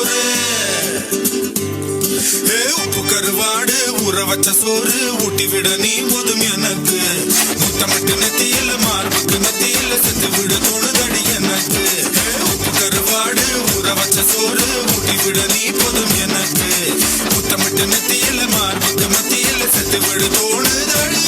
சோறு உப்பு கருவாடு ஊற வச்ச சோறு ஊட்டி விட நீ போதும் எனக்கு முத்தமிட்டு நெத்தியில மார்புக்கு நெத்தியில செத்து விட தோணுதடி எனக்கு உப்பு கருவாடு ஊற வச்ச சோறு ஊட்டி விட நீ போதும் எனக்கு முத்தமிட்டு நெத்தியில மார்புக்கு மத்தியில செத்து விட தோணுதடி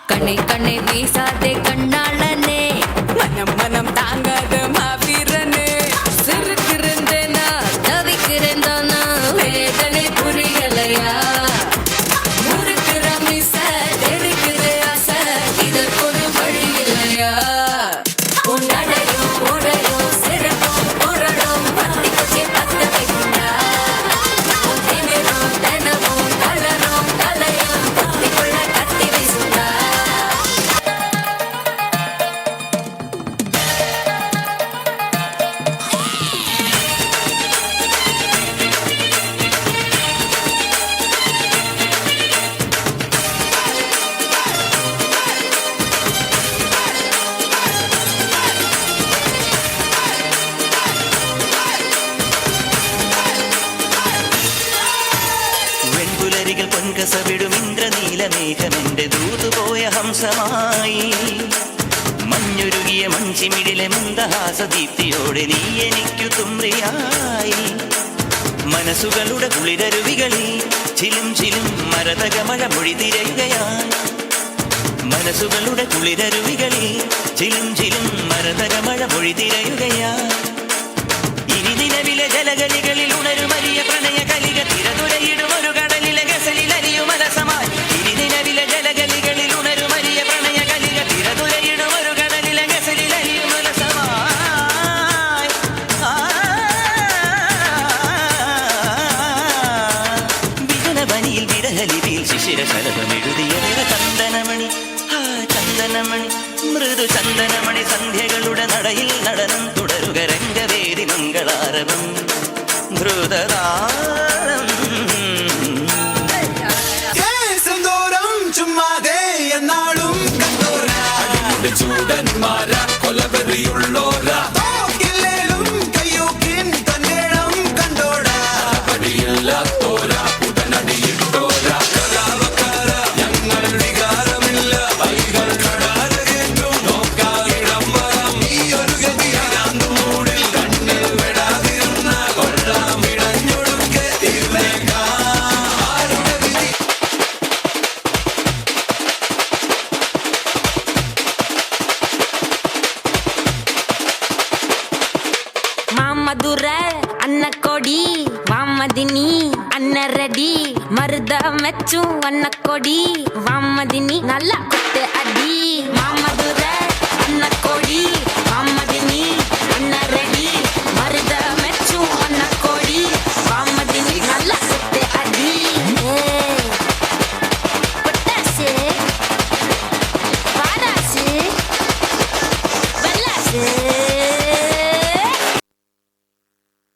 கண்ணை கண்ணை வீசாதே கண்ணாளனே மனம் மனம் தாங்காத மாவீரனே சிறுக்கிறேன்னா தவிக்கிறேன் தானா வேதனை புரியலையா முறுக்கிற மீச தெரிக்கிற ஆசை இதற்கு ஒரு வழி இல்லையா உன்னடையும் உடையும் சிறப்பும் புரடும் பத்தி கொச்சி பத்த வைக்குண்டா தினமும் தினமும் கலரும் தலையும் பத்தி கொள்ள கத்தி வீசுண்டா പൊൻകസവിടും ഇന്ദ്രനീലമേഘമെന്റെ ദൂതുപോയ ഹംസമായി മഞ്ഞുരുകിയ മൺചിമിടിലെ മന്ദഹാസദീപ്തിയോടെ നീ എനിക്കു തുമ്രിയായി മനസ്സുകളുടെ കുളിരരുവികളിൽ ചിലും ചിലും മരതകമഴ മൊഴി തിരയുകയായി മനസ്സുകളുടെ കുളിരരുവികളിൽ ചിലും ചിലും മരതകമഴ മൊഴി തിരയുകയായി ഇനി നിലവിലെ ജലഗലികളിൽ ഉണരുമരിയ പ്രണയ കലിക തിരതുരയിടും ഒരു കടലിലെ ഗസലിൽ അരിയുമലസമായി ഇനി നിലവിലെ ജലഗലികളിൽ ഉണരുമരിയ പ്രണയ കലിക തിരതുരയിടും ഒരു കടലിലെ ഗസലിൽ അരിയുമലസമായി വിജനവനിയിൽ വിരഹലിപിയിൽ ശിശിരശലഭമെഴുതിയ ചന്ദനമണി ചന്ദനമണി മൃദു ചന്ദനമണി സന്ധ്യകളുടെ നടയിൽ നടനം തുടരുക രംഗവേദി മംഗളാരവം ധ്രുതതാളം ചുമ്മാതെ എന്നാളും കണ്ടോരാ ചൂടന്മാരാ കൊലവെറിയുള്ളോരാ തോക്കില്ലേലും കയ്യൂക്കിൻ തന്നേളം കണ്ടോടാ പടിയില്ലാത്തോരാ ഉടനടിയിട്ടോരാ കരാവക്കാര ഞങ്ങൾ വികാരമില്ല വൈകൾ കടാരകേറ്റും നോക്കായിടം വരം ഈ ഒരു ഗതിയാന്തൂടിൽ കണ്ണിൽ വിടാതിരുന്ന കൊള്ളാം ഇടഞ്ഞൊടുക്കെ തീർന്നേക്കാ ആരുടെ വിധി மதுர அன்ன கொடி வாமதினி அன்ன ரெடி மருத மெச்சும் அன்ன கொடி வாமதினி நல்லா